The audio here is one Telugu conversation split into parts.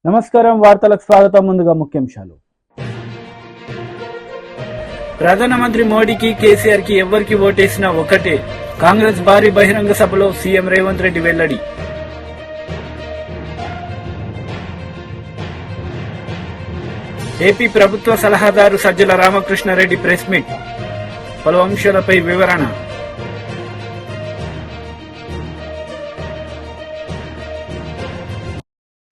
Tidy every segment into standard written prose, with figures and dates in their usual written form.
నమస్కారం వార్తలకు స్వాగతం. ముందుగా ముఖ్యాంశాలు. ప్రధానమంత్రి మోడీకి కేసీఆర్ కి ఎవరికి ఓటేసినా ఒకటే. కాంగ్రెస్ భారీ బహిరంగ సభలో సీఎం రేవంత్ రెడ్డి వెల్లడి. ఏపీ ప్రభుత్వ సలహాదారు సజ్జల రామకృష్ణారెడ్డి ప్రెస్ మీట్. పలు అంశాలపై వివరణ.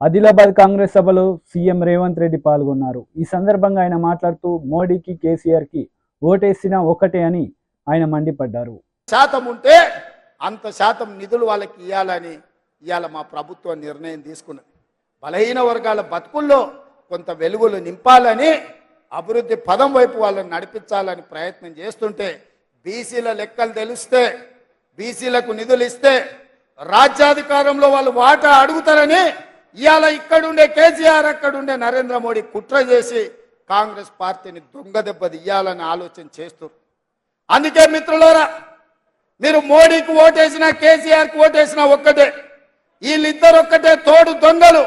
ఆదిలాబాద్ కాంగ్రెస్ సభలో సీఎం రేవంత్ రెడ్డి పాల్గొన్నారు. ఈ సందర్భంగా ఆయన మాట్లాడుతూ మోడీకి కేసీఆర్ కి ఓటేసినా ఒకటే అని ఆయన మండిపడ్డారు. శాతం ఉంటే అంత శాతం నిధులు వాళ్ళకి ఇవ్వాలని ఇవాళ మా ప్రభుత్వం నిర్ణయం తీసుకున్నది. బలహీన వర్గాల బతుకుల్లో కొంత వెలుగులు నింపాలని, అభివృద్ధి పదం వైపు వాళ్ళని నడిపించాలని ప్రయత్నం చేస్తుంటే, బీసీల లెక్కలు తెలిస్తే, బీసీలకు నిధులు ఇస్తే రాజ్యాధికారంలో వాళ్ళు వాటా అడుగుతారని ఇవాళ ఇక్కడుండే కేసీఆర్, అక్కడుండే నరేంద్ర మోడీ కుట్ర చేసి కాంగ్రెస్ పార్టీని దొంగ దెబ్బ తీయాలని ఆలోచన చేస్తారు. అందుకే మిత్రులారా, మీరు మోడీకి ఓటేసినా కేసీఆర్కి ఓటేసినా ఒక్కటే. వీళ్ళిద్దరు ఒక్కటే తోడు దొంగలు.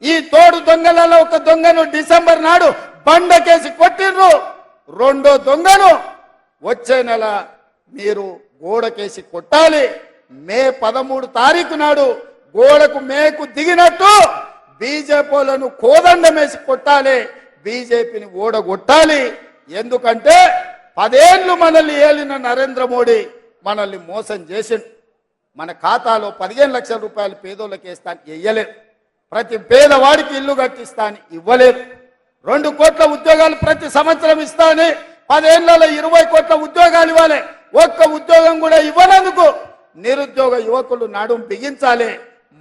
ఈ తోడు దొంగలలో ఒక దొంగను డిసెంబర్ నాడు బండకేసి కొట్టిండ్రు. రెండో దొంగను వచ్చే నెల మీరు గోడకేసి కొట్టాలి. మే 13 తారీఖు నాడు గోడకు మేకు దిగినట్టు బీజేపీలను కోదండమేసి కొట్టాలి. బీజేపీని ఓడగొట్టాలి. ఎందుకంటే 10 ఏళ్ళు మనల్ని ఏలిన నరేంద్ర మోడీ మనల్ని మోసం చేసిండు. మన ఖాతాలో 15 లక్షల రూపాయలు పేదోళ్ళకి వేస్తాను ఇవ్వలేదు. ప్రతి పేదవాడికి ఇల్లు కట్టిస్తాను ఇవ్వలేదు. 2 కోట్ల ఉద్యోగాలు ప్రతి సంవత్సరం ఇస్తాను. 10 ఏళ్లలో 20 కోట్ల ఉద్యోగాలు ఇవ్వాలి. ఒక్క ఉద్యోగం కూడా ఇవ్వనందుకు నిరుద్యోగ యువకులు నడుం బిగించాలి.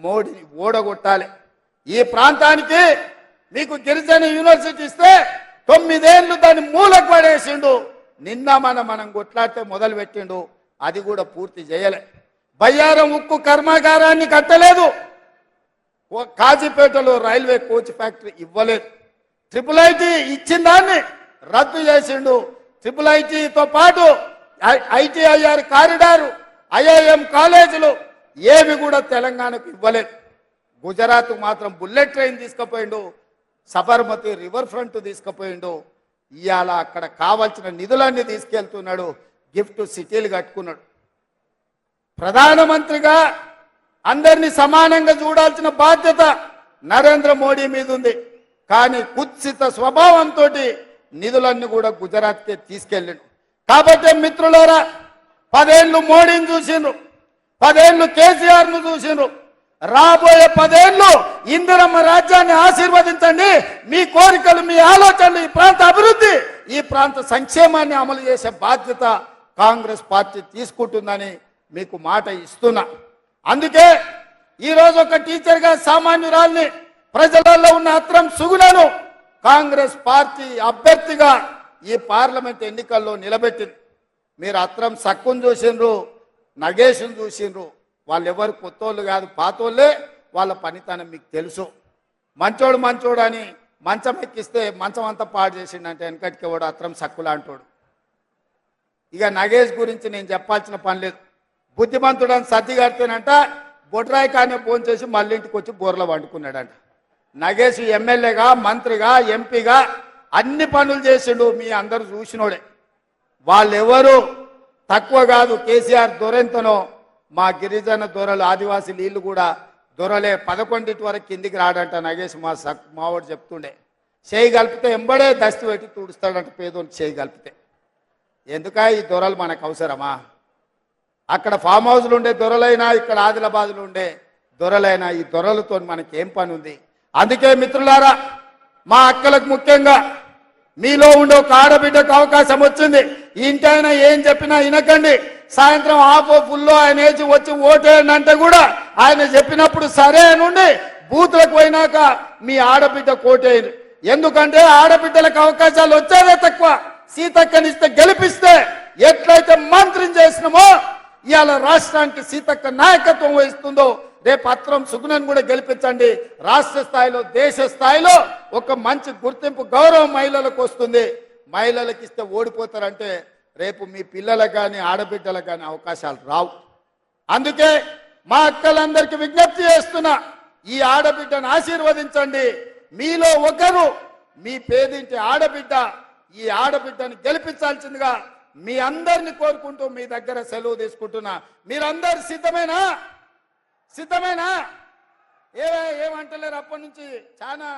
మోడీని ఓడగొట్టాలి. ఈ ప్రాంతానికి మీకు గిరిజన యూనివర్సిటీ ఇస్తే 9 ఏళ్ళు దాన్ని మూలకు పడేసిండు. నిన్న మనం కొట్లాడితే మొదలు పెట్టిండు. అది కూడా పూర్తి చేయలే. బయ్యారం ఉక్కు కర్మాగారాన్ని కట్టలేదు. కాజీపేటలో రైల్వే కోచ్ ఫ్యాక్టరీ ఇవ్వలేదు. ట్రిపుల్ ఐటీ ఇచ్చిన దాన్ని రద్దు చేసిండు. ట్రిపుల్ ఐటీతో పాటు ఐటీఐఆర్ కారిడారు, ఐఐఎం కాలేజీలు ఏవి కూడా తెలంగాణకు ఇవ్వలేదు. గుజరాత్ మాత్రం బుల్లెట్ ట్రైన్ తీసుకుపోయిండు. సబర్మతి రివర్ ఫ్రంట్ తీసుకుపోయిండు. ఇవాళ అక్కడ కావాల్సిన నిధులన్నీ తీసుకెళ్తున్నాడు. గిఫ్ట్ సిటీలు కట్టుకున్నాడు. ప్రధానమంత్రిగా అందరినీ సమానంగా చూడాల్సిన బాధ్యత నరేంద్ర మోడీ మీద ఉంది. కానీ కుత్సిత స్వభావంతో నిధులన్నీ కూడా గుజరాత్కే తీసుకెళ్ళిండు. కాబట్టి మిత్రులారా, 10 ఏళ్ళు మోడీని చూసిండ్రు, 10 ఏళ్ళు కేసీఆర్ను చూసిండ్రు. రాబోయే 10 ఏళ్ళు ఇందిరమ్మ రాజ్యాన్ని ఆశీర్వదించండి. మీ కోరికలు, మీ ఆలోచనలు, ఈ ప్రాంత అభివృద్ధి, ఈ ప్రాంత సంక్షేమాన్ని అమలు చేసే బాధ్యత కాంగ్రెస్ పార్టీ తీసుకుంటుందని మీకు మాట ఇస్తున్నా. అందుకే ఈరోజు ఒక టీచర్గా సామాన్యురాల్ని, ప్రజలలో ఉన్న అత్రం సుగుణను కాంగ్రెస్ పార్టీ అభ్యర్థిగా ఈ పార్లమెంట్ ఎన్నికల్లో నిలబెట్టింది. మీరు అత్రం సక్కును చూసిండ్రు, నగేష్ను చూసిండ్రు. వాళ్ళు ఎవరు కొత్తోళ్ళు కాదు, పాతోళ్ళే. వాళ్ళ పనితనం మీకు తెలుసు. మంచోడు అని మంచం ఎక్కిస్తే మంచం అంతా పాడు చేసిండంటే వెనకటికి వాడు అత్రం సక్కులా అంటాడు. ఇక నగేష్ గురించి నేను చెప్పాల్సిన పని లేదు. బుద్ధిమంతుడని సర్ది కడితేనంట బొడ్రాయి కానీ ఫోన్ చేసి మళ్ళీ ఇంటికి వచ్చి బోర్లో వండుకున్నాడంట. నగేష్ ఎమ్మెల్యేగా, మంత్రిగా, ఎంపీగా అన్ని పనులు చేసిండు. మీ అందరూ చూసినోడే. వాళ్ళెవరు తక్కువ కాదు. కేసీఆర్ దొరెంతనో మా గిరిజన దొరలు, ఆదివాసీ నీళ్ళు కూడా దొరలే. 11 వరకు కిందికి రాడంట నగేష్. మావాడు చెప్తుండే. చేయి కలిపితే ఎంబడే దస్తు పెట్టి తుడుస్తాడంట పేదోని చేయి కలిపితే. ఎందుక ఈ దొరలు మనకు అవసరమా? అక్కడ ఫామ్ హౌస్లు ఉండే దొరలైనా, ఇక్కడ ఆదిలాబాద్లో ఉండే దొరలైనా, ఈ దొరలతో మనకేం పని ఉంది? అందుకే మిత్రులారా, మా అక్కలకు ముఖ్యంగా మీలో ఉండే ఒక ఆడబిడ్డకు అవకాశం వచ్చింది. ఇంటైనా ఏం చెప్పినా వినకండి. సాయంత్రం హాఫ్ ఫుల్లో ఆయన వేసి వచ్చి ఓటేయండి అంటే కూడా ఆయన చెప్పినప్పుడు సరే నుండి బూత్లకు పోయినాక మీ ఆడబిడ్డ కోటేయండి. ఎందుకంటే ఆడబిడ్డలకు అవకాశాలు వచ్చేదే తక్కువ. సీతక్కనిస్తే గెలిపిస్తే ఎట్లయితే మంత్రిని చేసినామో ఇవాళ రాష్ట్రానికి సీతక్క నాయకత్వం వహిస్తుందో రేపు అత్రం సుగుణను కూడా గెలిపించండి. రాష్ట్ర స్థాయిలో, దేశ స్థాయిలో ఒక మంచి గుర్తింపు, గౌరవం మహిళలకు వస్తుంది. మహిళలకు ఇస్తే ఓడిపోతారంటే రేపు మీ పిల్లలకు కానీ ఆడబిడ్డలకు కానీ అవకాశాలు రావు. అందుకే మా అక్కలందరికీ విజ్ఞప్తి చేస్తున్నా, ఈ ఆడబిడ్డను ఆశీర్వదించండి. మీలో ఒకరు మీ పేదింటి ఆడబిడ్డ. ఈ ఆడబిడ్డని గెలిపించాల్సిందిగా మీ అందరిని కోరుకుంటూ మీ దగ్గర సెలవు తీసుకుంటున్నా. మీరందరు సిద్ధమేనా? సిద్ధమేనా? ఏమంటలేరు? అప్పటి నుంచి చాలా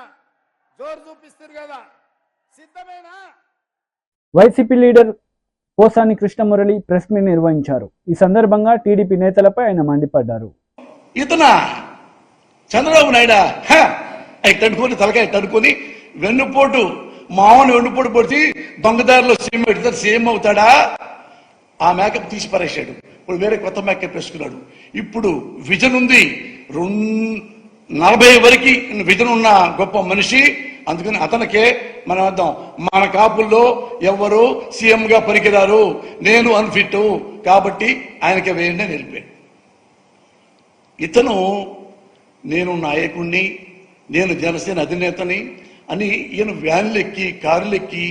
జోరు చూపిస్తారు కదా. సిద్ధమేనా? YCP leader Posani Krishna Murali press meet నిర్వహించారు. ఈ సందర్భంగా టీడీపీ నేతలపై ఆయన మండిపడ్డారు. ఇతనా చంద్రబాబు నాయుడా తడుకొని తలకాయ తడుకొని వెన్నుపోటు మామూలు వెన్నుపోటు పొడిచి దొంగదారిలో సీఎం పెడతారు. సీఎం అవుతాడా? ఆ మేకప్ తీసి పరేశాడు. ఇప్పుడు వేరే కొత్త మేకప్ వేసుకున్నాడు. ఇప్పుడు విజన్ ఉంది, 40 వరకు విజన్ ఉన్న గొప్ప మనిషి. అందుకని అతనికే మనం అర్థం, మన కాపుల్లో ఎవరు సీఎం గా పనికిరారు, నేను అన్ఫిట్ కాబట్టి ఆయనకే వేయండి అని వెళ్ళిపోయాడు. ఇతను నేను నాయకుణ్ణి, నేను జనసేన అధినేతని అని ఈయన వ్యాన్లెక్కి కారులెక్కి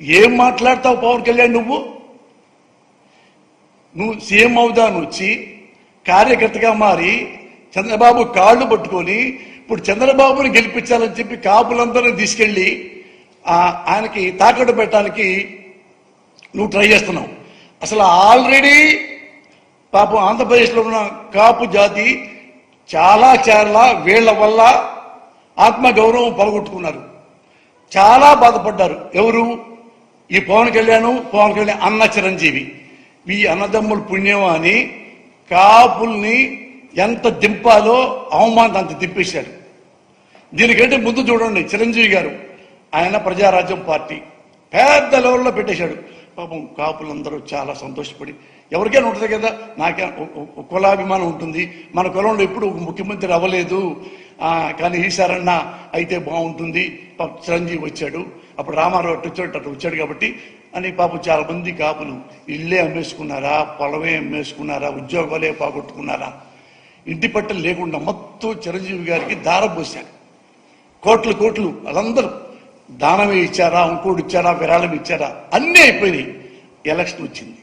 ఏం మాట్లాడతావు పవన్ కళ్యాణ్? నువ్వు సీఎం అవుదాను వచ్చి కార్యకర్తగా మారి చంద్రబాబు కాళ్ళు పట్టుకొని ఇప్పుడు చంద్రబాబుని గెలిపించాలని చెప్పి కాపులందరినీ తీసుకెళ్లి ఆయనకి తాకట్టు పెట్టడానికి నువ్వు ట్రై చేస్తున్నావు. అసలు ఆల్రెడీ పాపం ఆంధ్రప్రదేశ్లో ఉన్న కాపు జాతి చాలా వీళ్ల వల్ల ఆత్మగౌరవం పడగొట్టుకున్నారు, చాలా బాధపడ్డారు. ఎవరు? ఈ పవన్ కళ్యాణ్ అన్న చిరంజీవి. ఈ అన్నదమ్ముల పుణ్యం అని కాపుల్ని ఎంత దింపాలో అవమానం అంత దింపేశాడు. దీనికంటే ముందు చూడండి, చిరంజీవి గారు ఆయన ప్రజారాజ్యం పార్టీ పెద్ద లెవెల్లో పెట్టేశాడు. పాపం కాపులందరూ చాలా సంతోషపడి, ఎవరికైనా ఉంటుంది కదా, నాకే కులాభిమానం ఉంటుంది, మన కులంలో ఎప్పుడు ముఖ్యమంత్రి అవ్వలేదు కానీ ఈసారన్నా అయితే బాగుంటుంది. చిరంజీవి వచ్చాడు, అప్పుడు రామారావు అటు వచ్చాడు కాబట్టి అని పాపం చాలా మంది కాపులు ఇల్లే అమ్మేసుకున్నారా, పొలమే అమ్మేసుకున్నారా, ఉద్యోగాలే పోగొట్టుకున్నారా, ఇంటి పట్టలు లేకుండా మొత్తం చిరంజీవి గారికి దారం పోశాడు. కోట్లు వాళ్ళందరూ దానమే ఇచ్చారా, ఇంకోటి ఇచ్చారా, విరాళం ఇచ్చారా, అన్నీ అయిపోయినాయి. ఎలక్షన్ వచ్చింది.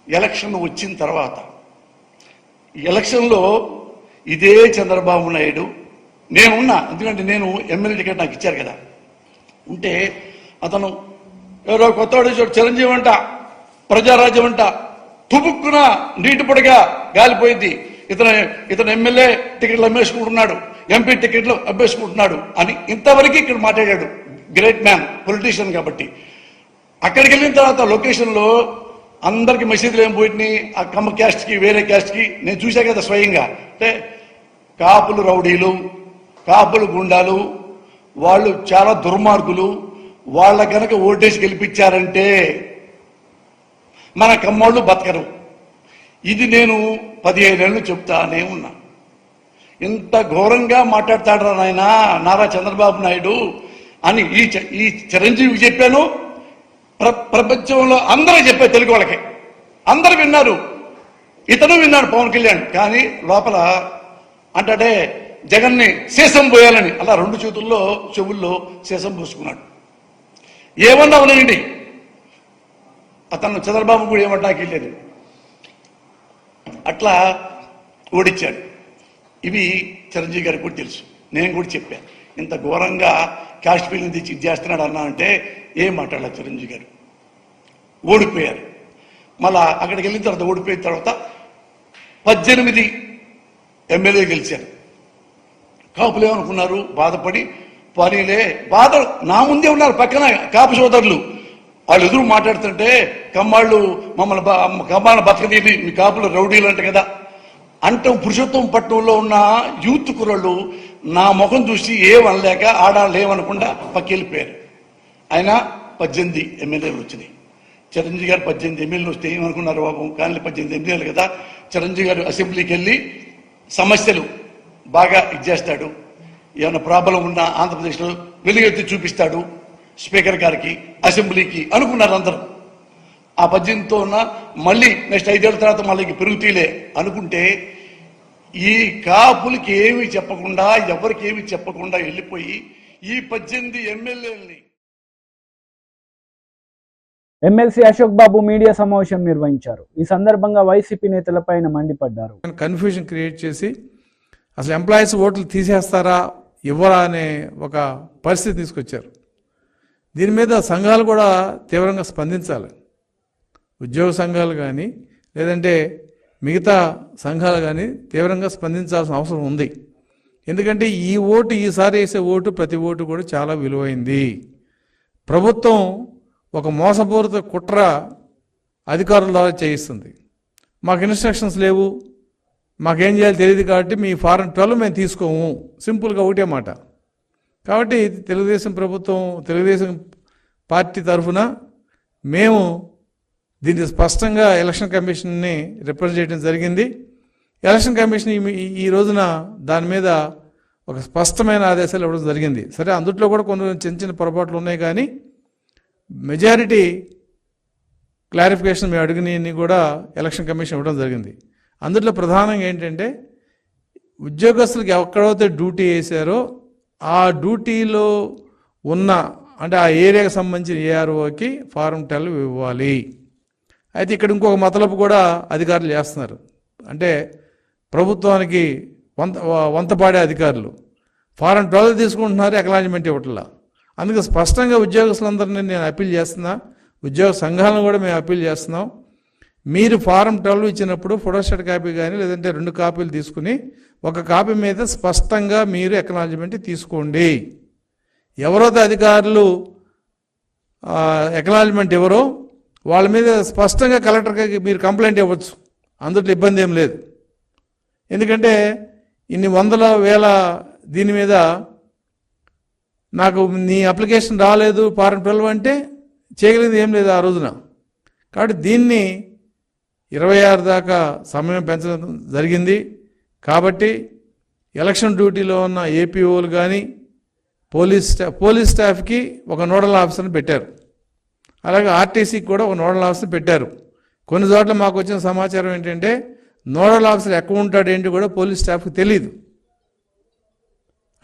ఎలక్షన్ వచ్చిన తర్వాత ఎలక్షన్లో ఇదే చంద్రబాబు నాయుడు నేనున్నా, ఎందుకంటే నేను ఎమ్మెల్యే టికెట్ నాకు ఇచ్చారు కదా, ఉంటే అతను ఎవరో కొత్తవాడు చిరంజీవి అంట, ప్రజారాజ్యం అంట, తుపుక్కున నీటి పొడిగా గాలిపోయింది, ఇతను ఎమ్మెల్యే టికెట్లు అమ్మేసుకుంటున్నాడు, ఎంపీ టికెట్లు అమ్మేసుకుంటున్నాడు అని ఇంతవరకు ఇక్కడ మాట్లాడాడు. గ్రేట్ మ్యాన్, పొలిటీషియన్ కాబట్టి. అక్కడికి వెళ్ళిన తర్వాత లొకేషన్లో అందరికి మెసేజ్లు ఏం పోయినాయి, ఆ కమ్మ క్యాస్ట్కి వేరే క్యాస్ట్కి నేను చూసా కదా స్వయంగా. అంటే కాపులు రౌడీలు, కాపులు గుండాలు, వాళ్ళు చాలా దుర్మార్గులు, వాళ్ళ కనుక ఓటేసి గెలిపించారంటే మన కమ్మోళ్ళు బతకరు. ఇది నేను 15 ఏళ్ళు చెప్తానే ఉన్నా. ఇంత ఘోరంగా మాట్లాడతాడు నాయన నారా చంద్రబాబు నాయుడు అని ఈ చిరంజీవికి చెప్పాను, ప్రపంచంలో అందరూ చెప్పారు, తెలుగు వాళ్ళకి అందరూ విన్నారు, ఇతను విన్నాడు పవన్ కళ్యాణ్. కానీ లోపల అంటే జగన్ని శేషం పోయాలని అలా 2 చేతుల్లో చెవుల్లో శేషం పోసుకున్నాడు. ఏమన్నా ఉన్నాయండి, అతను చంద్రబాబు కూడా ఏమన్నాకి వెళ్ళలేదు, అట్లా ఓడించాడు. ఇవి చిరంజీవి గారికి కూడా తెలుసు, నేను కూడా చెప్పాను. ఇంత ఘోరంగా క్యాస్ట్ ఫీలింగ్ తెచ్చి చేస్తున్నాడు అన్నా అంటే ఏం మాట్లాడాలి. చిరంజీవి గారు ఓడిపోయారు. మళ్ళా అక్కడికి వెళ్ళిన తర్వాత ఓడిపోయిన తర్వాత 18 ఎమ్మెల్యే గెలిచారు. కాపులు ఏమనుకున్నారు, బాధపడి పనిలే బాధ నా ముందే ఉన్నారు పక్కన కాపు సోదరులు, వాళ్ళు ఎదురు మాట్లాడుతుంటే కమ్మాళ్ళు కమ్మాళ్ళ బతకదీని మీ కాపులు రౌడీలు అంట కదా అంటాం. పురుషోత్తం పట్టణంలో ఉన్న యూత్ కుర్రళ్ళు నా ముఖం చూసి ఏమనలేక ఆడాళ్ళు ఏమనకుండా పక్కెళ్ళిపోయారు. ఆయన 18 ఎమ్మెల్యేలు వచ్చినాయి. చిరంజీవి గారు 18 ఎమ్మెల్యేలు వస్తే ఏమనుకున్నారు బాబు, కానీ 18 ఎమ్మెల్యేలు కదా. చిరంజీవి గారు అసెంబ్లీకి వెళ్ళి సమస్యలు బాగా ఇచ్చేస్తాడు, ఏమైనా ప్రాబ్లం ఉన్నా ఆంధ్రప్రదేశ్లో వెలుగెత్తి చూపిస్తాడు స్పీకర్ గారికి, అసెంబ్లీకి అనుకున్నారు అందరూ. ఆ 18తో ఉన్న మళ్ళీ నెక్స్ట్ 5 ఏళ్ళ తర్వాత మళ్ళీ పెరుగుతీలే అనుకుంటే ఈ కాపులకి ఏమి చెప్పకుండా ఎవరికి ఏమి చెప్పకుండా వెళ్ళిపోయి ఈ 18 ఎమ్మెల్యేలని. ఎమ్మెల్సీ అశోక్ బాబు మీడియా సమావేశం నిర్వహించారు. ఈ సందర్భంగా వైసీపీ నేతలపై మండిపడ్డారు. కన్ఫ్యూజన్ క్రియేట్ చేసి అసలు ఎంప్లాయీస్ ఓట్లు తీసేస్తారా, ఇవ్వరా అనే ఒక పరిస్థితి తీసుకొచ్చారు. దీని మీద సంఘాలు కూడా తీవ్రంగా స్పందించాలి. ఉద్యోగ సంఘాలు కానీ లేదంటే మిగతా సంఘాలు కానీ తీవ్రంగా స్పందించాల్సిన అవసరం ఉంది. ఎందుకంటే ఈ ఓటు, ఈసారి వేసే ఓటు, ప్రతి ఓటు కూడా చాలా విలువైంది. ప్రభుత్వం ఒక మోసపూరిత కుట్ర అధికారుల ద్వారా చేయిస్తుంది. మాకు ఇన్స్ట్రక్షన్స్ లేవు, మాకేం చేయాలో తెలియదు కాబట్టి మీ ఫారం 12 మేము తీసుకోము, సింపుల్గా ఒకటే మాట. కాబట్టి తెలుగుదేశం ప్రభుత్వం, తెలుగుదేశం పార్టీ తరఫున మేము దీన్ని స్పష్టంగా ఎలక్షన్ కమిషన్ని రిప్రజెంట్ చేయడం జరిగింది. ఎలక్షన్ కమిషన్ ఈ రోజున దాని మీద ఒక స్పష్టమైన ఆదేశాలు ఇవ్వడం జరిగింది. సరే, అందుట్లో కూడా కొన్ని చిన్న చిన్న పొరపాట్లు ఉన్నాయి, కానీ మెజారిటీ క్లారిఫికేషన్ మేము అడిగినవి కూడా ఎలక్షన్ కమిషన్ ఇవ్వడం జరిగింది. అందులో ప్రధానంగా ఏంటంటే, ఉద్యోగస్తులకు ఎక్కడైతే డ్యూటీ వేశారో ఆ డ్యూటీలో ఉన్న, అంటే ఆ ఏరియాకి సంబంధించిన ఏఆర్ఓకి ఫారం 12 ఇవ్వాలి. అయితే ఇక్కడ ఇంకొక మతలబు కూడా అధికారులు చేస్తున్నారు. అంటే ప్రభుత్వానికి వంతపాడే అధికారులు ఫారం 12 తీసుకుంటున్నారు, అక్నాలెడ్జ్మెంట్ ఇవ్వట్లా. అందుకే స్పష్టంగా ఉద్యోగస్తులందరినీ నేను అప్పీల్ చేస్తున్నా, ఉద్యోగ సంఘాలను కూడా మేము అప్పీల్ చేస్తున్నాం. మీరు ఫారం 12 ఇచ్చినప్పుడు ఫోటోస్టాట్ కాపీ కానీ లేదంటే 2 కాపీలు తీసుకుని ఒక కాపీ మీద స్పష్టంగా మీరు అక్నాలెడ్జ్మెంట్ తీసుకోండి. ఎవరైతే అధికారులు అక్నాలెడ్జ్మెంట్ ఎవరో వాళ్ళ మీద స్పష్టంగా కలెక్టర్కి మీరు కంప్లైంట్ ఇవ్వచ్చు, అందులో ఇబ్బంది ఏం లేదు. ఎందుకంటే ఇన్ని వందల వేల దీని మీద నాకు నీ అప్లికేషన్ రాలేదు ఫారం 12 అంటే చేయగలిగింది ఏం లేదు ఆ రోజున. కాబట్టి దీన్ని 26 దాకా సమయం పెంచడం జరిగింది. కాబట్టి ఎలక్షన్ డ్యూటీలో ఉన్న ఏపీఓలు కానీ పోలీస్ స్టాఫ్కి ఒక నోడల్ ఆఫీసర్ని పెట్టారు. అలాగే ఆర్టీసీకి కూడా ఒక నోడల్ ఆఫీసర్ పెట్టారు. కొన్ని చోట్ల మాకు వచ్చిన సమాచారం ఏంటంటే, నోడల్ ఆఫీసర్ ఎక్కడ ఉంటాడు ఏంటి కూడా పోలీస్ స్టాఫ్కి తెలియదు.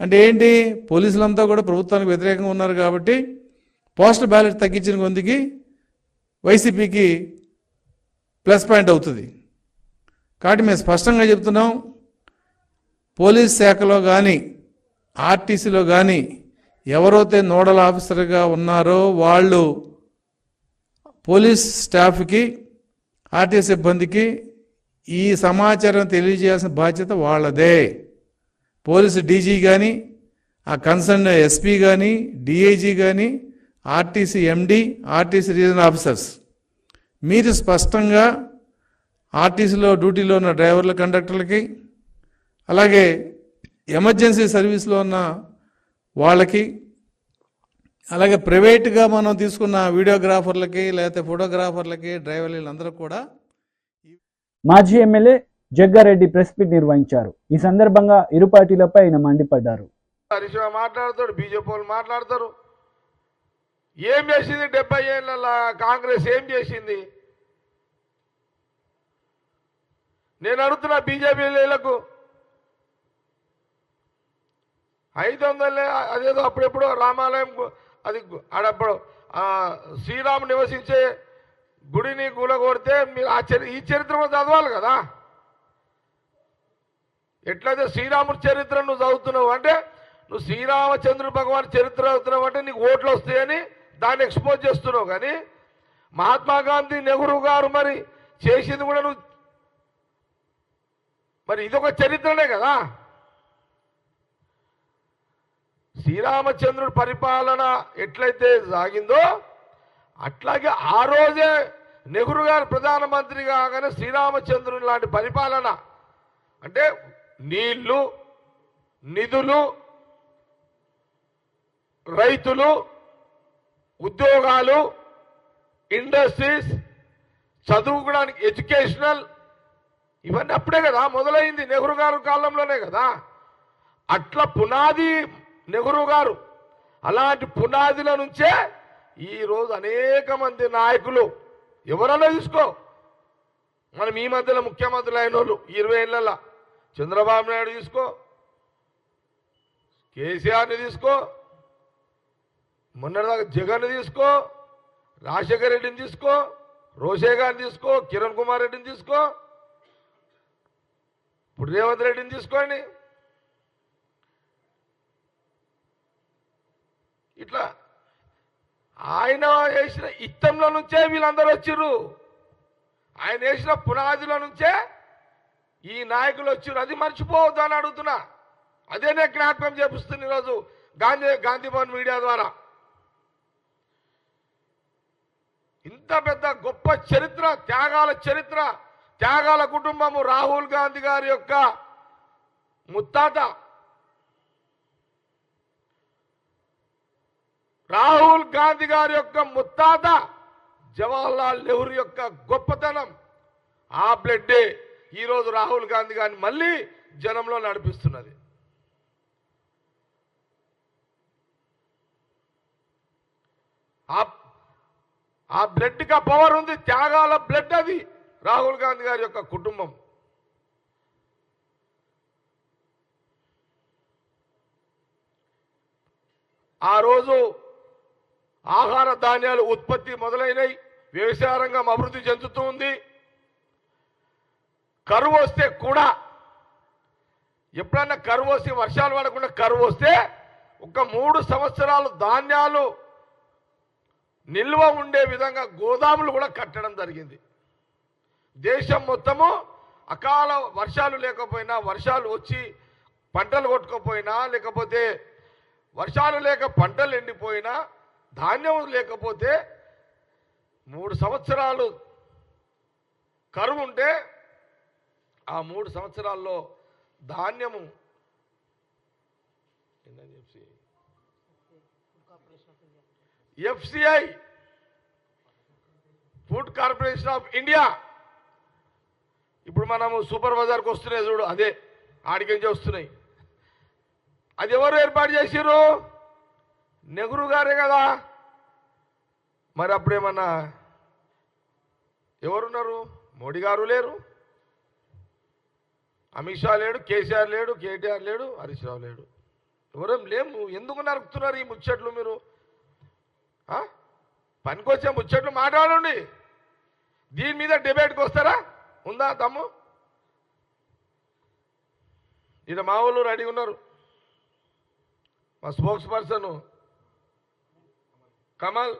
అంటే ఏంటి, పోలీసులంతా కూడా ప్రభుత్వానికి వ్యతిరేకంగా ఉన్నారు కాబట్టి పోస్టల్ బ్యాలెట్ తగ్గించిన కొందికి వైసీపీకి ప్లస్ పాయింట్ అవుతుంది. కాబట్టి మేము స్పష్టంగా చెప్తున్నాం, పోలీస్ శాఖలో కానీ ఆర్టీసీలో కానీ ఎవరైతే నోడల్ ఆఫీసర్గా ఉన్నారో వాళ్ళు పోలీస్ స్టాఫ్కి, ఆర్టీసీ సిబ్బందికి ఈ సమాచారం తెలియజేయాల్సిన బాధ్యత వాళ్ళదే. పోలీసు డీజీ కానీ, ఆ కన్సర్న్ ఎస్పీ కానీ, డిఐజీ కానీ, ఆర్టీసీ ఎండి, ఆర్టీసీ రీజనల్ ఆఫీసర్స్ మీరు స్పష్టంగా ఆర్టీసీలో డ్యూటీలో ఉన్న డ్రైవర్ల, కండక్టర్లకి, అలాగే ఎమర్జెన్సీ సర్వీస్లో ఉన్న వాళ్ళకి, అలాగే ప్రైవేట్గా మనం తీసుకున్న వీడియోగ్రాఫర్లకి లేకపోతే ఫోటోగ్రాఫర్లకి, డ్రైవర్లు, వీళ్ళందరూ కూడా. మాజీ ఎమ్మెల్యే జగ్గారెడ్డి ప్రెస్ మీట్ నిర్వహించారు. ఈ సందర్భంగా ఇరు పార్టీలపై ఆయన మండిపడ్డారు. హరీష్ మాట్లాడతాడు, బీజేపీ వాళ్ళు మాట్లాడతారు. ఏం చేసింది 70 ఏళ్ళ కాంగ్రెస్? ఏం చేసింది? నేను అడుగుతున్నా బీజేపీలకు 500 అదేదో అప్పుడెప్పుడో రామాలయం, అది ఆడప్పుడు శ్రీరాముడు నివసించే గుడిని కూలగొడితే మీరు ఈ చరిత్ర కూడా చదవాలి కదా. ఎట్లయితే శ్రీరాముడి చరిత్ర నువ్వు చదువుతున్నావు అంటే, నువ్వు శ్రీరామచంద్రుడు భగవాన్ చరిత్ర చదువుతున్నావు అంటే నీకు ఓట్లు వస్తాయని దాన్ని ఎక్స్పోజ్ చేస్తున్నావు. కానీ మహాత్మా గాంధీ, నెహ్రూ గారు మరి చేసింది కూడా నువ్వు, మరి ఇదొక చరిత్రనే కదా. శ్రీరామచంద్రుడి పరిపాలన ఎట్లయితే సాగిందో అట్లాగే ఆ రోజే నెహ్రూ గారు ప్రధానమంత్రి కాగానే శ్రీరామచంద్రుని లాంటి పరిపాలన, అంటే నీళ్లు, నిధులు, రైతులు, ఉద్యోగాలు, ఇండస్ట్రీస్, చదువుకోవడానికి ఎడ్యుకేషనల్, ఇవన్నీ అప్పుడే కదా మొదలైంది, నెహ్రూ గారు కాలంలోనే కదా. అట్లా పునాది నెహ్రూ గారు, అలాంటి పునాదిల నుంచే ఈరోజు అనేక మంది నాయకులు, ఎవరన్నా తీసుకో, మనం ఈ మధ్యలో ముఖ్యమంత్రులు అయిన వాళ్ళు 20 ఏళ్ళ చంద్రబాబు నాయుడు తీసుకో, కేసీఆర్ని తీసుకో, మొన్నటిదాకా జగన్ తీసుకో, రాజశేఖర రెడ్డిని తీసుకో, రోషే గారిని తీసుకో, కిరణ్ కుమార్ రెడ్డిని తీసుకో, ఇప్పుడు రేవంత్ రెడ్డిని తీసుకోండి. ఇట్లా ఆయన వేసిన ఇత్తంలో నుంచే వీళ్ళందరూ వచ్చిర్రు. ఆయన వేసిన పునాదిలో నుంచే ఈ నాయకులు వచ్చిర్రు. అది మర్చిపోవద్దు అని అడుగుతున్నా. అదే నేను జ్ఞాపకం చేపిస్తున్నా ఈరోజు గాంధీ భవన్ మీడియా ద్వారా. ఇంత పెద్ద గొప్ప చరిత్ర, త్యాగాల కుటుంబము రాహుల్ గాంధీ గారి యొక్క ముత్తాత. రాహుల్ గాంధీ గారి యొక్క ముత్తాత జవహర్లాల్ నెహ్రూ యొక్క గొప్పతనం, ఆ బ్లడ్డే ఈరోజు రాహుల్ గాంధీ గారిని మళ్ళీ జనంలో నడిపిస్తున్నది. ఆ బ్లడ్కి ఆ పవర్ ఉంది, త్యాగాల బ్లడ్ అది రాహుల్ గాంధీ గారి యొక్క కుటుంబం. ఆ రోజు ఆహార ధాన్యాలు ఉత్పత్తి మొదలైనవి, వ్యవసాయ రంగం అభివృద్ధి చెందుతూ ఉంది. కరువు వస్తే కూడా, ఎప్పుడన్నా కరువు వస్తే, వర్షాలు పడకుండా కరువు వస్తే ఒక 3 సంవత్సరాలు ధాన్యాలు నిల్వ ఉండే విధంగా గోదాములు కూడా కట్టడం జరిగింది. దేశం మొత్తము అకాల వర్షాలు లేకపోయినా, వర్షాలు వచ్చి పంటలు కొట్టుకోపోయినా, లేకపోతే వర్షాలు లేక పంటలు ఎండిపోయినా, ధాన్యం లేకపోతే 3 సంవత్సరాలు కరువు ఉంటే ఆ 3 సంవత్సరాల్లో ధాన్యము FCI food corporation of India, ఇప్పుడు మనము సూపర్ బజార్కి వస్తున్నాయి చూడు, అదే ఆడికించి వస్తున్నాయి. అది ఎవరు ఏర్పాటు చేసిర్రు? నెహ్రూ గారే కదా. మరి అప్పుడేమన్నా ఎవరున్నారు? మోడీ గారు లేరు, అమిత్ షా లేడు, కేసీఆర్ లేడు, కేటీఆర్ లేడు, హరీష్ రావు లేడు, ఎవరేం లేము. ఎందుకు నరుకుతున్నారు ఈ ముచ్చట్లు? మీరు పనికొచ్చే ముచ్చట్లు మాట్లాడండి. దీని మీద డిబేట్కి వస్తారా? ఉందా తమ్ము? ఇక్కడ మా వాళ్ళు రెడీ ఉన్నారు. మా స్పోక్స్ పర్సన్ కమల్,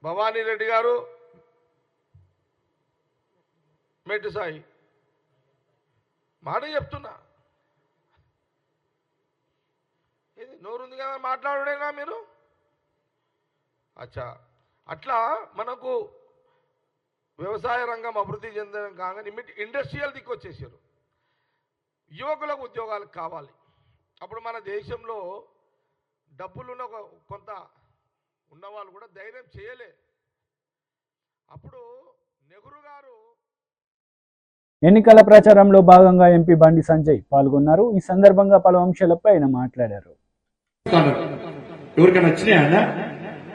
భవానీ రెడ్డి గారు, మెట్టు సాయి. మాట చెప్తున్నా, ఇది నోరుంది కదా మాట్లాడేనా మీరు? అచ్చా, అట్లా మనకు వ్యవసాయ రంగం అభివృద్ధి చెందడం కాగానే ఇండస్ట్రియల్ దిక్కు వచ్చేసారు. యువకులకు ఉద్యోగాలు కావాలి. అప్పుడు మన దేశంలో డబ్బులున్న కొంత ఉన్నవాళ్ళు కూడా ధైర్యం చేయలే. అప్పుడు నెహ్రూ గారు ఎన్నికల ప్రచారంలో భాగంగా ఎంపీ బండి సంజయ్ పాల్గొన్నారు. ఈ సందర్భంగా పలు అంశాలపై ఆయన మాట్లాడారు. ఎవరికైనా వచ్చినాయా అన్న?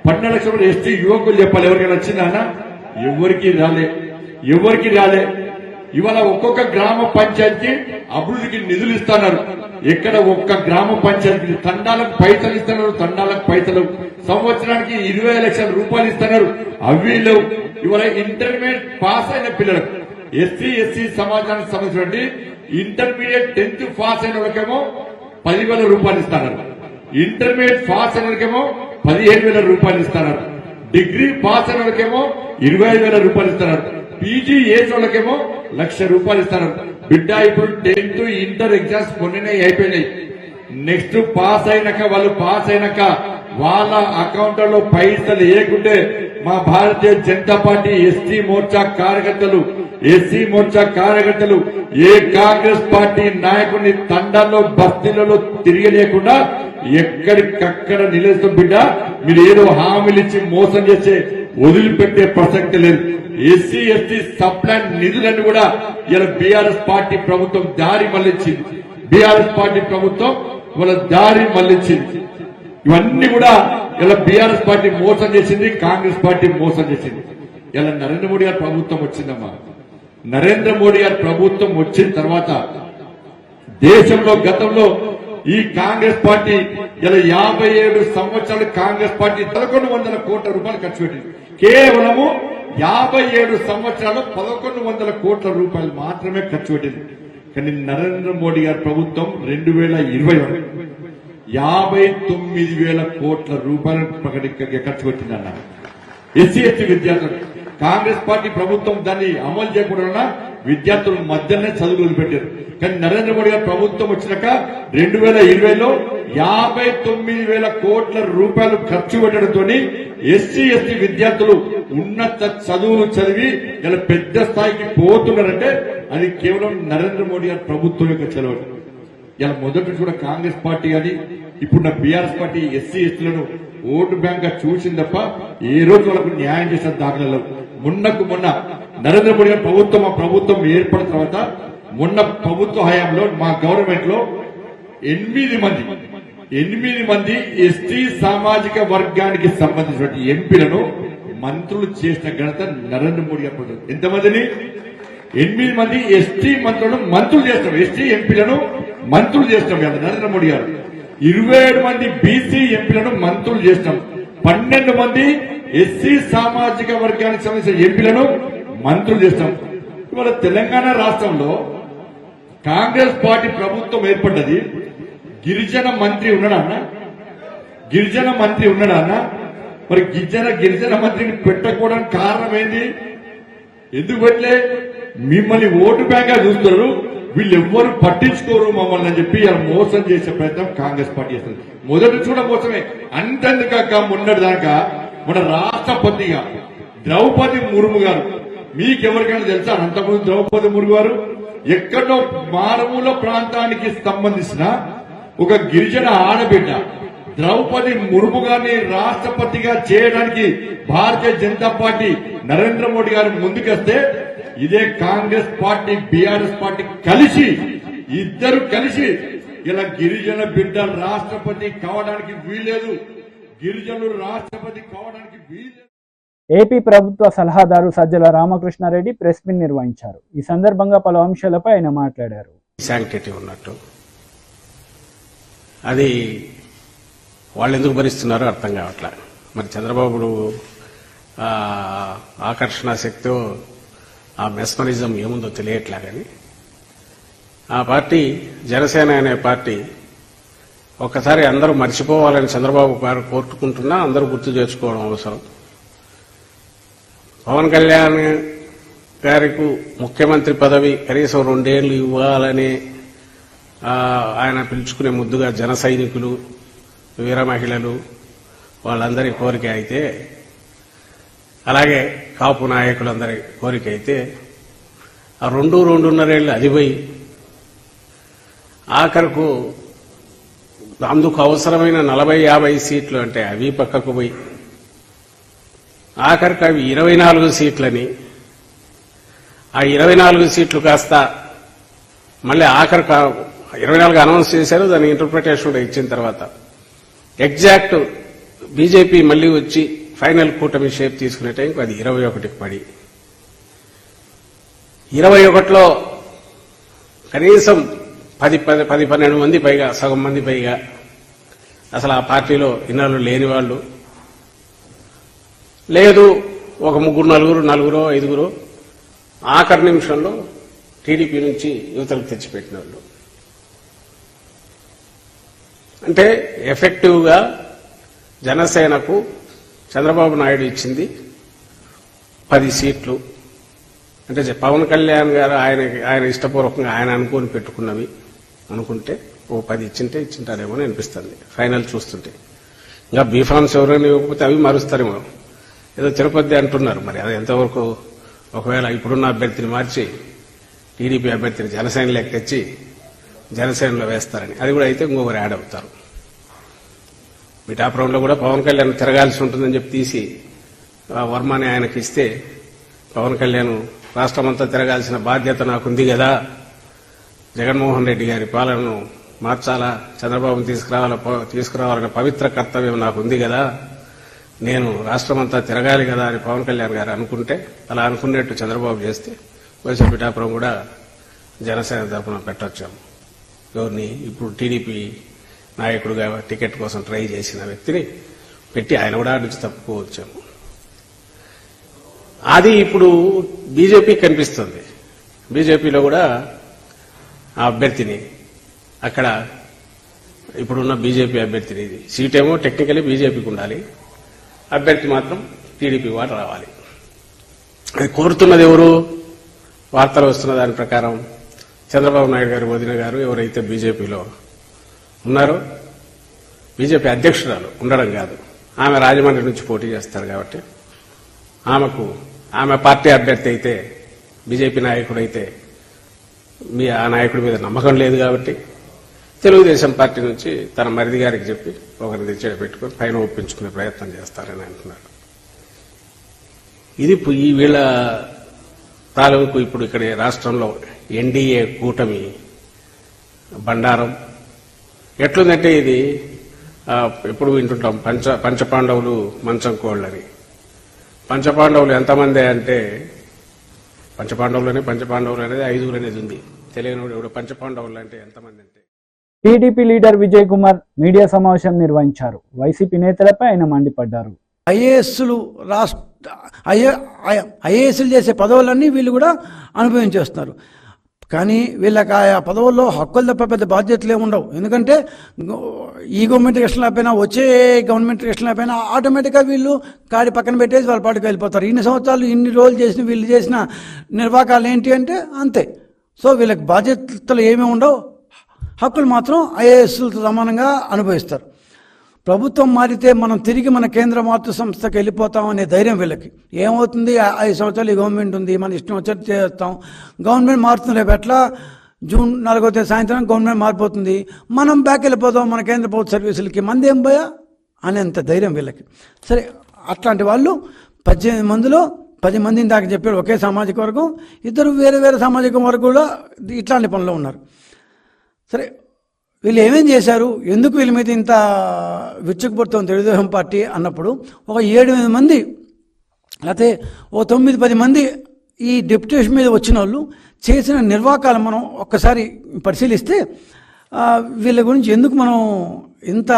12 లక్షలు ఎస్టీ యువకులు చెప్పాలి. ఎవరికైనా వచ్చిందా అన్న? ఎవరికి రాలే. ఇవాళ ఒక్కొక్క గ్రామ పంచాయతీ అభివృద్ధికి నిధులు ఇస్తున్నారు. ఎక్కడ ఒక్క గ్రామ పంచాయతీ తండాలకు పైసలు ఇస్తున్నారు. తండాలకు పైసలు సంవత్సరానికి 20 లక్షల రూపాయలు ఇస్తున్నారు. అవి లేవు. ఇవాళ ఇంటర్మీడియట్ పాస్ అయిన పిల్లలకు, ఎస్సీ సమాజానికి సంబంధించిన ఇంటర్మీడియట్ 10th పాస్ అయిన వాళ్ళకేమో 10,000 రూపాయలు ఇస్తున్నారు. ఇంటర్మీడియట్ పాస్ అయిన వాళ్ళకేమో 15,000 రూపాయలు ఇస్తున్నారు. డిగ్రీ పాస్ అయిన వాళ్ళకేమో 25,000 రూపాయలు ఇస్తున్నారు. పీజీ చేసిన వాళ్ళకేమో 1,00,000 రూపాయలు ఇస్తున్నారు. బిడ్డ ఇప్పుడు 10th ఇంటర్ ఎగ్జామ్స్ మొన్ననే అయిపోయినాయి. నెక్స్ట్ పాస్ అయినాక వాళ్ళ అకౌంట్లలో పైసలు వేయకుంటే మా భారతీయ జనతా పార్టీ ఎస్సీ మోర్చా కార్యకర్తలు ఏ కాంగ్రెస్ పార్టీ నాయకుడిని తండాల్లో బస్తీలలో తిరగలేకుండా ఎక్కడికక్కడ నిలుస్తాం. బిడ్డ, మీరు ఏదో హామీలు ఇచ్చి మోసం చేసే వదిలిపెట్టే ప్రసక్తి లేదు. ఎస్సీ ఎస్టీ సప్లాన్ నిధులను కూడా ఇలా బీఆర్ఎస్ పార్టీ ప్రభుత్వం దారి మళ్లించింది. ఇవన్నీ కూడా ఇలా బీఆర్ఎస్ పార్టీ మోసం చేసింది, కాంగ్రెస్ పార్టీ మోసం చేసింది. ఇలా నరేంద్ర మోడీ గారి ప్రభుత్వం వచ్చిందమ్మా. నరేంద్ర మోడీ గారి ప్రభుత్వం వచ్చిన తర్వాత దేశంలో గతంలో ఈ కాంగ్రెస్ పార్టీ ఇలా 57 సంవత్సరాలు కాంగ్రెస్ పార్టీ 1,100 కోట్ల రూపాయలు ఖర్చు పెట్టింది. కేవలము 57 సంవత్సరాలు 1,100 కోట్ల రూపాయలు మాత్రమే ఖర్చు పెట్టింది. కానీ నరేంద్ర మోడీ గారి ప్రభుత్వం 2020 59,000 కోట్ల రూపాయలు ఖర్చు పెట్టిందన్నారు. ఎస్సీ ఎస్టీ విద్యార్థులు కాంగ్రెస్ పార్టీ ప్రభుత్వం దాన్ని అమలు చేయకుండా విద్యార్థుల మధ్యనే చదువులు పెట్టారు. కానీ నరేంద్ర మోడీ గారి ప్రభుత్వం వచ్చినాక 2020లో 59,000 కోట్ల రూపాయలు ఖర్చు పెట్టడంతో ఎస్సీ ఎస్టీ విద్యార్థులు ఉన్నత చదువులు చదివి ఇలా పెద్ద స్థాయికి పోతున్నారంటే అది కేవలం నరేంద్ర మోడీ గారి ప్రభుత్వం యొక్క చలవ. ఇలా మొదటి కూడా కాంగ్రెస్ పార్టీ కానీ ఇప్పుడున్న బీఆర్ఎస్ పార్టీ ఎస్సీ ఎస్టీలను ఓటు బ్యాంక్ గా చూసింది తప్ప ఏ రోజు వాళ్ళకు న్యాయం చేసిన దాఖలలో. మొన్న నరేంద్ర మోడీ గారి ప్రభుత్వం ఏర్పడిన తర్వాత మొన్న ప్రభుత్వ హయాంలో మా గవర్నమెంట్ లో 8 మంది ఎస్టీ సామాజిక వర్గానికి సంబంధించిన ఎంపీలను మంత్రులు చేసిన ఘనత నరేంద్ర మోడీ గారి ప్రభుత్వం. ఎంతమందిని? 8 మంది ఎస్టీ మంత్రులను మంత్రులు చేస్తాం, ఎస్టీ ఎంపీలను మంత్రులు చేస్తాం కదా నరేంద్ర మోడీ గారు. 27 మంది బీసీ ఎంపీలను మంత్రులు చేస్తాం. 12 మంది ఎస్సీ సామాజిక వర్గానికి సంబంధించిన ఎంపీలను మంత్రులు చేస్తాం. ఇవాళ తెలంగాణ రాష్ట్రంలో కాంగ్రెస్ పార్టీ ప్రభుత్వం ఏర్పడ్డది. గిరిజన మంత్రి ఉన్నాడన్నా? మరి గిరిజన మంత్రిని పెట్టకపోవడానికి కారణం ఏంది? ఎందుకు పెట్టలే? మిమ్మల్ని ఓటు బ్యాంక్ గా చూస్తున్నారు, వీళ్ళెవ్వరు పట్టించుకోరు మమ్మల్ని అని చెప్పి ఇలా మోసం చేసే ప్రయత్నం కాంగ్రెస్ పార్టీ చేస్తుంది. మొదటి చూడ మోసమే. అంతెందుకాక మొన్నటిదాకా మన రాష్ట్రపతిగా ద్రౌపది ముర్ము గారు, మీకెవరికైనా తెలుసా? అంతకుముందు ద్రౌపది ముర్ము గారు ఎక్కడో మారుమూల ప్రాంతానికి సంబంధించిన ఒక గిరిజన ఆడబిడ్డ ద్రౌపది ముర్ము గారిని రాష్ట్రపతిగా చేయడానికి భారతీయ జనతా పార్టీ నరేంద్ర మోడీ గారు ముందుకొస్తే ఇదే కాంగ్రెస్ పార్టీ బీఆర్ఎస్ పార్టీ ఇద్దరు కలిసి ఇలా గిరిజన బిడ్డ రాష్ట్రపతి కావడానికి వీల్లేదు, గిరిజనులు రాష్ట్రపతి కావడానికి వీల్లేదు. ఏపీ ప్రభుత్వ సలహాదారు సజ్జల రామకృష్ణారెడ్డి ప్రెస్ మీట్ నిర్వహించారు. ఈ సందర్భంగా పలు అంశాలపై ఆయన మాట్లాడారు. శాంక్టిటీ ఉన్నట్టు అది వాళ్ళు ఎందుకు భరిస్తున్నారో అర్థం కావట్లే. మరి చంద్రబాబు ఆకర్షణ శక్తి, ఆ మెస్మరిజం ఏముందో తెలియట్లే. కానీ ఆ పార్టీ జనసేన అనే పార్టీ ఒక్కసారి అందరూ మర్చిపోవాలని చంద్రబాబు గారు కోరుకుంటున్నా అందరూ గుర్తు చేసుకోవడం అవసరం. పవన్ కళ్యాణ్ గారికి ముఖ్యమంత్రి పదవి కనీసం 2 ఏళ్లు ఇవ్వాలని ఆయన పిలుచుకునే ముద్దుగా జన సైనికులు, వీర మహిళలు వాళ్ళందరి కోరిక అయితే, అలాగే కాపు నాయకులందరి కోరిక అయితే ఆ 2-2.5 ఏళ్ళు అదిపోయి ఆఖరకు అందుకు అవసరమైన 40-50 సీట్లు అంటే అవి పక్కకు పోయి ఆఖరికి అవి 24 సీట్లని, ఆ 24 సీట్లు కాస్త మళ్ళీ ఆఖరికి 24 అనౌన్స్ చేశారు. దాని ఇంటర్ప్రిటేషన్ కూడా ఇచ్చిన తర్వాత ఎగ్జాక్ట్ బీజేపీ మళ్లీ వచ్చి ఫైనల్ కూటమి షేప్ తీసుకునే టైంకి అది 21కి పడి 21లో కనీసం 10-12 మంది పైగా, సగం మంది పైగా అసలు ఆ పార్టీలో ఇన్నాళ్ళు లేని వాళ్ళు లేదు, ఒక 3-4, 5 ఆఖరి నిమిషంలో టీడీపీ నుంచి యువతలకు తెచ్చిపెట్టిన వాళ్ళు. అంటే ఎఫెక్టివ్గా జనసేనకు చంద్రబాబు నాయుడు ఇచ్చింది 10 సీట్లు. అంటే పవన్ కళ్యాణ్ గారు ఆయన ఇష్టపూర్వకంగా ఆయన అనుకుని పెట్టుకున్నవి అనుకుంటే 10 ఇచ్చింటారేమో అని అనిపిస్తుంది ఫైనల్ చూస్తుంటే. ఇంకా బీఫామ్స్ ఎవరైనా ఇవ్వకపోతే అవి మారుస్తారేమో. ఏదో తిరుపతి అంటున్నారు, మరి అది ఎంతవరకు ఒకవేళ ఇప్పుడున్న అభ్యర్థిని మార్చి టీడీపీ అభ్యర్థిని జనసేనలోకి తెచ్చి జనసేనలో వేస్తారని, అది కూడా అయితే ఇంకొకరు యాడ్ అవుతారు. పిఠాపురంలో కూడా పవన్ కళ్యాణ్ తిరగాల్సి ఉంటుందని చెప్పి తీసి వర్మని ఆయనకి ఇస్తే పవన్ కళ్యాణ్ రాష్ట్రమంతా తిరగాల్సిన బాధ్యత నాకుంది కదా, జగన్మోహన్ రెడ్డి గారి పాలనను మార్చాలా, చంద్రబాబును తీసుకురావాలనే పవిత్ర కర్తవ్యం నాకుంది కదా, నేను రాష్ట్రమంతా తిరగాలి కదా అని పవన్ కళ్యాణ్ గారు అనుకుంటే, అలా అనుకున్నట్టు చంద్రబాబు చేస్తే వైఎస్ఆర్ పిఠాపురం కూడా జనసేన తరఫున పెట్టొచ్చాము. ఎవరిని? ఇప్పుడు టీడీపీ నాయకుడుగా టికెట్ కోసం ట్రై చేసిన వ్యక్తిని పెట్టి ఆయన కూడా నుంచి తప్పుకోవచ్చాము. అది ఇప్పుడు బీజేపీ కనిపిస్తుంది. బీజేపీలో కూడా ఆ అభ్యర్థిని అక్కడ ఇప్పుడున్న బీజేపీ అభ్యర్థిని. ఇది సీటేమో టెక్నికలీ బీజేపీకి ఉండాలి, అభ్యర్థి మాత్రం టీడీపీ వాడు రావాలి. అది కోరుతున్నది ఎవరు? వార్తలు వస్తున్న దాని ప్రకారం చంద్రబాబు నాయుడు గారు వదిన గారు ఎవరైతే బీజేపీలో ఉన్నారో, బీజేపీ అధ్యక్షురాలు ఉండడం కాదు, ఆమె రాజమండ్రి నుంచి పోటీ చేస్తారు కాబట్టి ఆమె పార్టీ అభ్యర్థి అయితే, బీజేపీ నాయకుడు అయితే ఆ నాయకుడి మీద నమ్మకం లేదు కాబట్టి తెలుగుదేశం పార్టీ నుంచి తన మరిది గారికి చెప్పి ఒకరిని తెచ్చేట పెట్టుకుని పైన ఒప్పించుకునే ప్రయత్నం చేస్తారని అంటున్నారు. ఇది ఈ వీళ్ళ తాలూకు ఇప్పుడు ఇక్కడ రాష్ట్రంలో ఎన్డీఏ కూటమి బండారం ఎట్లుందంటే, ఇది ఎప్పుడు వింటుంటాం పంచపాండవులు మంచం కోళ్ళని. పంచపాండవులు ఎంతమంది అంటే, పంచపాండవులు అనేది 5 అనేది ఉంది. తెలియని ఇప్పుడు పంచపాండవులు అంటే ఎంతమంది అంటే, TDP leader Vijay Kumar media సమావేశం నిర్వహించారు. వైసీపీ నేతలపై ఆయన మండిపడ్డారు. ఐఏఎస్లు చేసే పదవులన్నీ వీళ్ళు కూడా అనుభవించేస్తున్నారు. కానీ వీళ్ళకి ఆ పదవుల్లో హక్కులు తప్ప పెద్ద బాధ్యతలు ఏమి ఉండవు. ఎందుకంటే ఈ గవర్నమెంట్ ఎలక్షన్ అయిపోయినా, వచ్చే గవర్నమెంట్ ఎలక్షన్ అయిపోయినా ఆటోమేటిక్గా వీళ్ళు కాడి పక్కన పెట్టేసి వాళ్ళ పాటికి వెళ్ళిపోతారు. ఇన్ని సంవత్సరాలు ఇన్ని రోజులు చేసిన వీళ్ళు చేసిన నిర్వాకాలు ఏంటి అంటే అంతే. సో వీళ్ళకి బాధ్యతలు ఏమీ ఉండవు, హక్కులు మాత్రం ఐఏఎస్లతో సమానంగా అనుభవిస్తారు. ప్రభుత్వం మారితే మనం తిరిగి మన కేంద్ర మాతృ సంస్థకి వెళ్ళిపోతామనే ధైర్యం వీళ్ళకి. ఏమవుతుంది, 5 సంవత్సరాలు ఈ గవర్నమెంట్ ఉంది, మన ఇష్టం వచ్చేది చేస్తాం. గవర్నమెంట్ మారుతుంది, రేపు ఎట్లా జూన్ 4వ తేదీ సాయంత్రం గవర్నమెంట్ మారిపోతుంది, మనం బ్యాక్ వెళ్ళిపోతాం మన కేంద్ర ప్రభుత్వ సర్వీసులకి, మంది ఏం పోయా అనేంత ధైర్యం వీళ్ళకి. సరే, అట్లాంటి వాళ్ళు 18 మందిలో 10 మందిని దాకా చెప్పాడు ఒకే సామాజిక వర్గం, 2 వేరే వేరే సామాజిక వర్గంలో ఇట్లాంటి పనులు ఉన్నారు. సరే, వీళ్ళు ఏమేం చేశారు, ఎందుకు వీళ్ళ మీద ఇంత విచ్చుకుపడుతుంది తెలుగుదేశం పార్టీ అన్నప్పుడు, ఒక 7-8 మంది లేకపోతే ఓ 9-10 మంది ఈ డెప్యుటేషన్ మీద వచ్చిన వాళ్ళు చేసిన నిర్వాకాలు మనం ఒక్కసారి పరిశీలిస్తే వీళ్ళ గురించి ఎందుకు మనం ఇంత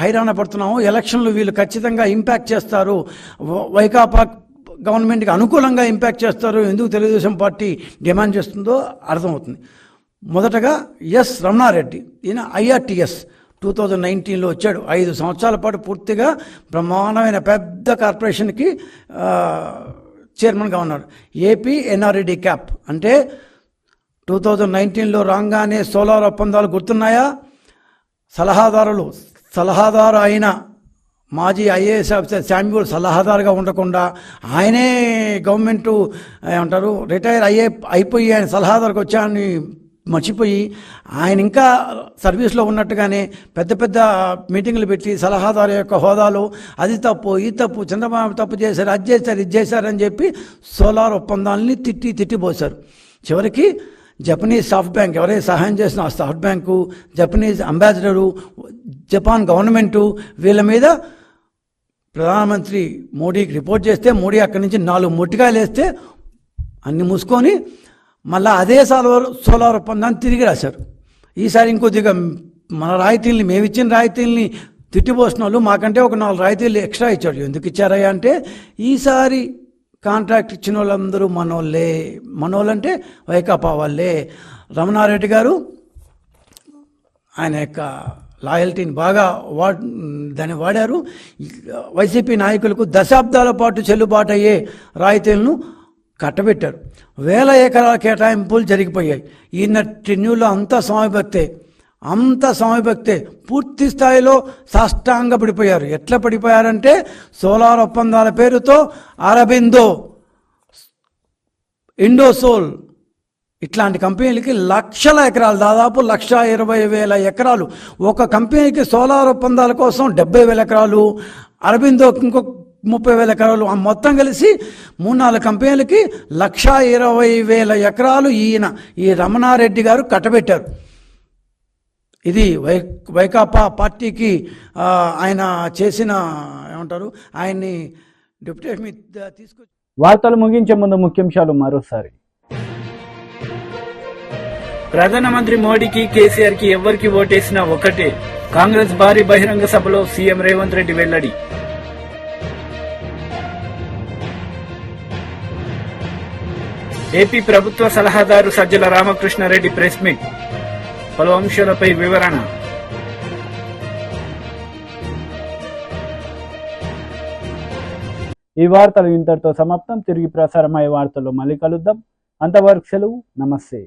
హైరాణ పడుతున్నామో, ఎలక్షన్లు వీళ్ళు ఖచ్చితంగా ఇంపాక్ట్ చేస్తారు, వైకాపా గవర్నమెంట్కి అనుకూలంగా ఇంపాక్ట్ చేస్తారు, ఎందుకు తెలుగుదేశం పార్టీ డిమాండ్ చేస్తుందో అర్థమవుతుంది. మొదటగా ఎస్ రమణారెడ్డి, ఈయన ఐఆర్టీఎస్ 2019లో వచ్చాడు. 5 సంవత్సరాల పాటు పూర్తిగా బ్రహ్మాండమైన పెద్ద కార్పొరేషన్కి చైర్మన్గా ఉన్నాడు. ఏపీ ఎన్ఆర్ఈడి క్యాప్ అంటే 2019లో రాగానే సోలార్ ఒప్పందాలు గుర్తున్నాయా? సలహాదారు అయిన మాజీ ఐఏఎస్ ఆఫీసర్ శామ్యూల్ సలహాదారుగా ఉండకుండా ఆయనే గవర్నమెంటు ఏమంటారు రిటైర్ అయిపోయి ఆయన సలహాదారుకు వచ్చాయని మర్చిపోయి ఆయన ఇంకా సర్వీస్లో ఉన్నట్టుగానే పెద్ద పెద్ద మీటింగులు పెట్టి సలహాదారు యొక్క హోదాలో అది తప్పు ఈ తప్పు, చంద్రబాబు తప్పు చేశారు, అది చేశారు ఇది చేశారని చెప్పి సోలార్ ఒప్పందాలని తిట్టిపోశారు. చివరికి జపనీస్ సాఫ్ట్ బ్యాంక్ ఎవరైతే సహాయం చేసిన ఆ soft bank, Japanese ambassador, Japan government వీళ్ళ మీద ప్రధానమంత్రి మోడీకి రిపోర్ట్ చేస్తే మోడీ అక్కడి నుంచి 4 మొట్టికాయలు వేస్తే అన్ని మూసుకొని మళ్ళీ అదే సోలార్ ఒప్పందాన్ని తిరిగి రాశారు. ఈసారి ఇంకొద్దిగా మన రాయితీల్ని, మేమిచ్చిన రాయితీల్ని తిట్టిపోసిన వాళ్ళు మాకంటే ఒక 4 రాయితీలు ఎక్స్ట్రా ఇచ్చాడు. ఎందుకు ఇచ్చారయ్యా అంటే, ఈసారి కాంట్రాక్ట్ ఇచ్చిన వాళ్ళందరూ మనోళ్ళంటే వైకాపా వాళ్ళే. రమణారెడ్డి గారు ఆయన యొక్క లాయల్టీని బాగా దాన్ని వాడారు. వైసీపీ నాయకులకు దశాబ్దాల పాటు చెల్లుబాటు అయ్యే రాయితీలను కట్టబెట్టారు. 1000 ఎకరాల కేటాయింపులు జరిగిపోయాయి. ఈయన టెన్యూలో అంతా స్వామి భక్తే పూర్తి స్థాయిలో సాష్టాంగ పడిపోయారు. ఎట్లా పడిపోయారంటే, సోలార్ ఒప్పందాల పేరుతో అరబిందో, ఇండోసోల్ ఇట్లాంటి కంపెనీలకి లక్షల ఎకరాలు, దాదాపు 1,20,000 ఎకరాలు, ఒక కంపెనీకి సోలార్ ఒప్పందాల కోసం 70,000 ఎకరాలు, అరబిందోకి ఇంకొక 30,000 ఎకరాలు, మొత్తం కలిసి 3-4 కంపెనీలకి 1,20,000 ఎకరాలు ఈ రమణారెడ్డి గారు కట్టబెట్టారు. ఇది వైకాపా పార్టీకి ఆయన చేసిన ఏమంటారు, ఆయన్ని డిప్యూటేషన్ మీద తీసుకొచ్చి. వార్తలు ముగించే ముందు ముఖ్యాంశాలు మరోసారి. ప్రధానమంత్రి మోడీకి కేసీఆర్ కి ఎవరికి ఓటేసినా ఒకటే. కాంగ్రెస్ భారీ బహిరంగ సభలో సీఎం రేవంత్ రెడ్డి వెల్లడి. ఏపీ ప్రభుత్వ సలహాదారు సజ్జల రామకృష్ణారెడ్డి ప్రెస్ మీట్, పలు అంశాలపై వివరణ. ఈ వార్తలు ఇంతటితో సమాప్తం. తిరిగి ప్రసారమయ్యే వార్తల్లో మళ్ళీ కలుద్దాం. అంతవరకు సెలవు. నమస్తే.